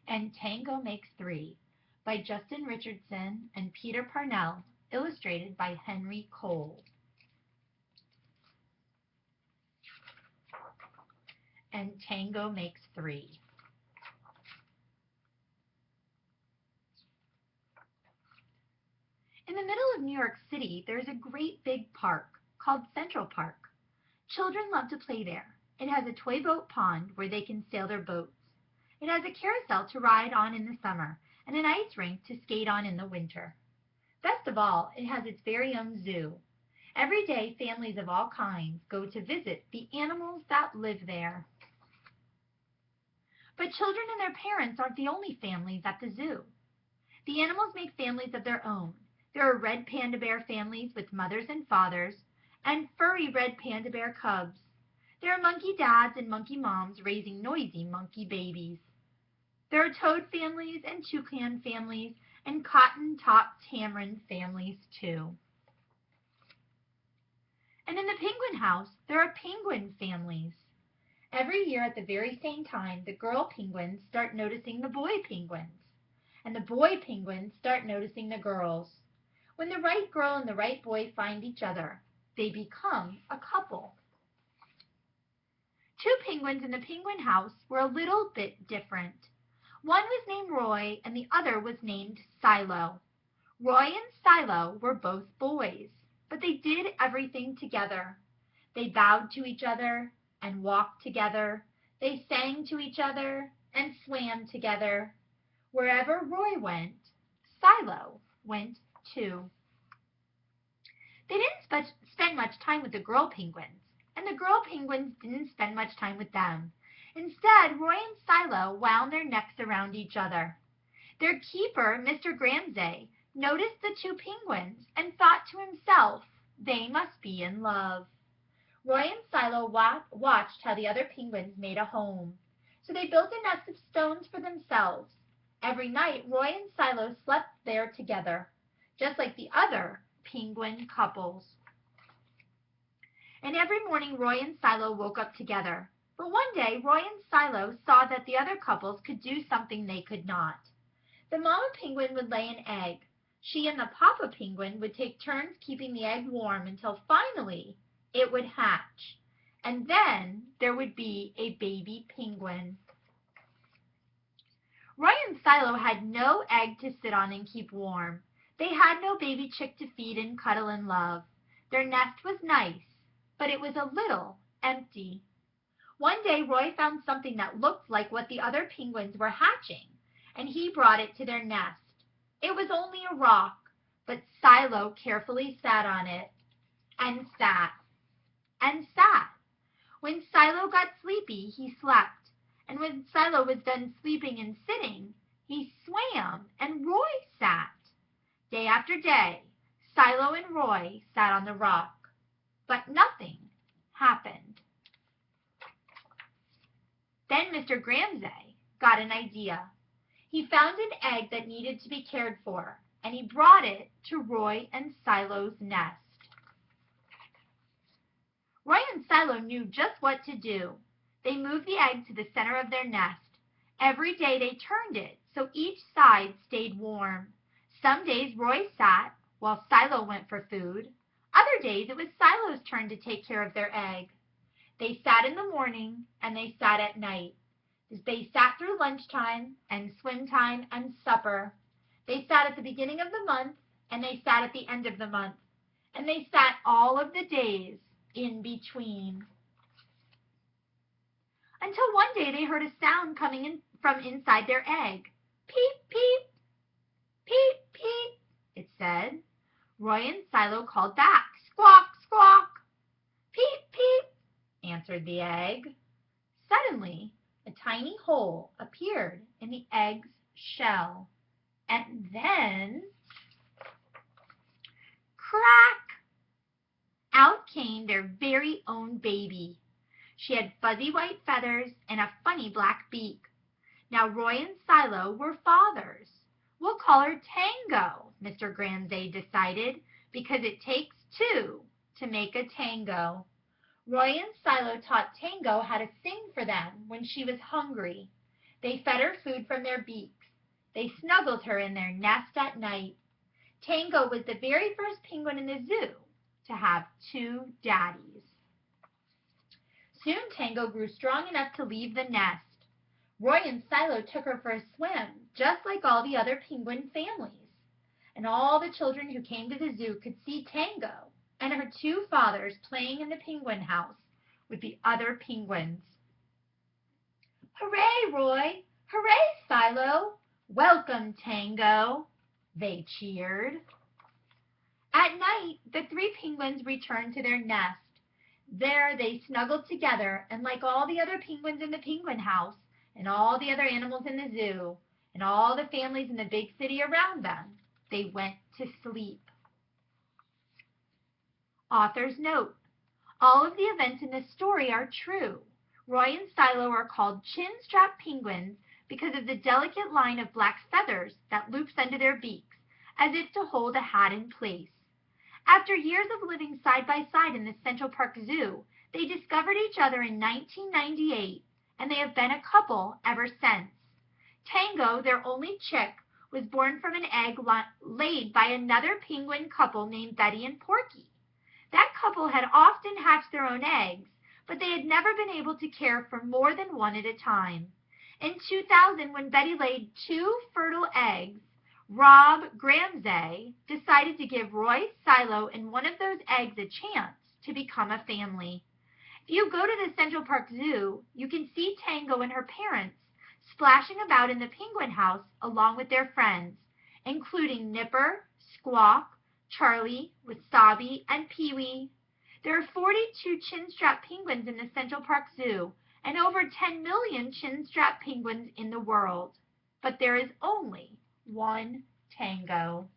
and Tango Makes Three by Justin Richardson and Peter Parnell, illustrated by Henry Cole. And Tango Makes Three. In the middle of New York City, there is a great big park called Central Park. Children love to play there. It has a toy boat pond where they can sail their boats. It has a carousel to ride on in the summer and an ice rink to skate on in the winter. Best of all, it has its very own zoo. Every day, families of all kinds go to visit the animals that live there. But children and their parents aren't the only families at the zoo. The animals make families of their own. There are red panda bear families with mothers and fathers, and furry red panda bear cubs. There are monkey dads and monkey moms raising noisy monkey babies. There are toad families and toucan families and cotton-topped tamarin families too. And in the penguin house, there are penguin families. Every year at the very same time, the girl penguins start noticing the boy penguins, and the boy penguins start noticing the girls. When the right girl and the right boy find each other, they become a couple. Two penguins in the penguin house were a little bit different. One was named Roy and the other was named Silo. Roy and Silo were both boys, but they did everything together. They bowed to each other and walked together. They sang to each other and swam together. Wherever Roy went, Silo went too. They didn't spend much time with the girl penguins, and the girl penguins didn't spend much time with them. Instead, Roy and Silo wound their necks around each other. Their keeper, Mr. Gramsay, noticed the two penguins and thought to himself, they must be in love. Roy and Silo watched how the other penguins made a home. So they built a nest of stones for themselves. Every night, Roy and Silo slept there together, just like the other penguin couples. And every morning, Roy and Silo woke up together. But one day, Roy and Silo saw that the other couples could do something they could not. The mama penguin would lay an egg. She and the papa penguin would take turns keeping the egg warm until finally it would hatch. And then there would be a baby penguin. Roy and Silo had no egg to sit on and keep warm. They had no baby chick to feed and cuddle and love. Their nest was nice, but it was a little empty. One day, Roy found something that looked like what the other penguins were hatching, and he brought it to their nest. It was only a rock, but Silo carefully sat on it, and sat, and sat. When Silo got sleepy, he slept, and when Silo was done sleeping and sitting, he swam, and Roy sat. Day after day, Silo and Roy sat on the rock, but nothing happened. Then Mr. Gramsay got an idea. He found an egg that needed to be cared for, and he brought it to Roy and Silo's nest. Roy and Silo knew just what to do. They moved the egg to the center of their nest. Every day they turned it so each side stayed warm. Some days Roy sat while Silo went for food. Other days it was Silo's turn to take care of their egg. They sat in the morning and they sat at night. They sat through lunchtime and swim time and supper. They sat at the beginning of the month and they sat at the end of the month. And they sat all of the days in between. Until one day they heard a sound coming in from inside their egg. Peep, peep, peep, peep, it said. Roy and Silo called back. Squawk, squawk. Peep, peep, answered the egg. Suddenly, a tiny hole appeared in the egg's shell. And then, crack! Out came their very own baby. She had fuzzy white feathers and a funny black beak. Now Roy and Silo were fathers. We'll call her Tango, Mr. Gramsay decided, because it takes two to make a tango. Roy and Silo taught Tango how to sing for them when she was hungry. They fed her food from their beaks. They snuggled her in their nest at night. Tango was the very first penguin in the zoo to have two daddies. Soon Tango grew strong enough to leave the nest. Roy and Silo took her for a swim, just like all the other penguin families. And all the children who came to the zoo could see Tango and her two fathers playing in the penguin house with the other penguins. "Hooray, Roy! Hooray, Silo! Welcome, Tango!" they cheered. At night, the three penguins returned to their nest. There they snuggled together, and like all the other penguins in the penguin house, and all the other animals in the zoo, and all the families in the big city around them, they went to sleep. Author's note: all of the events in this story are true. Roy and Silo are called chin-strap penguins because of the delicate line of black feathers that loops under their beaks, as if to hold a hat in place. After years of living side by side in the Central Park Zoo, they discovered each other in 1998, and they have been a couple ever since. Tango, their only chick, was born from an egg laid by another penguin couple named Betty and Porky. That couple had often hatched their own eggs, but they had never been able to care for more than one at a time. In 2000, when Betty laid two fertile eggs, Rob Gramsay decided to give Roy, Silo, and one of those eggs a chance to become a family. If you go to the Central Park Zoo, you can see Tango and her parents splashing about in the penguin house along with their friends, including Nipper, Squawk, Charlie, Wasabi, and Pee-wee. There are 42 chin-strap penguins in the Central Park Zoo and over 10 million chin-strap penguins in the world. But there is only one Tango.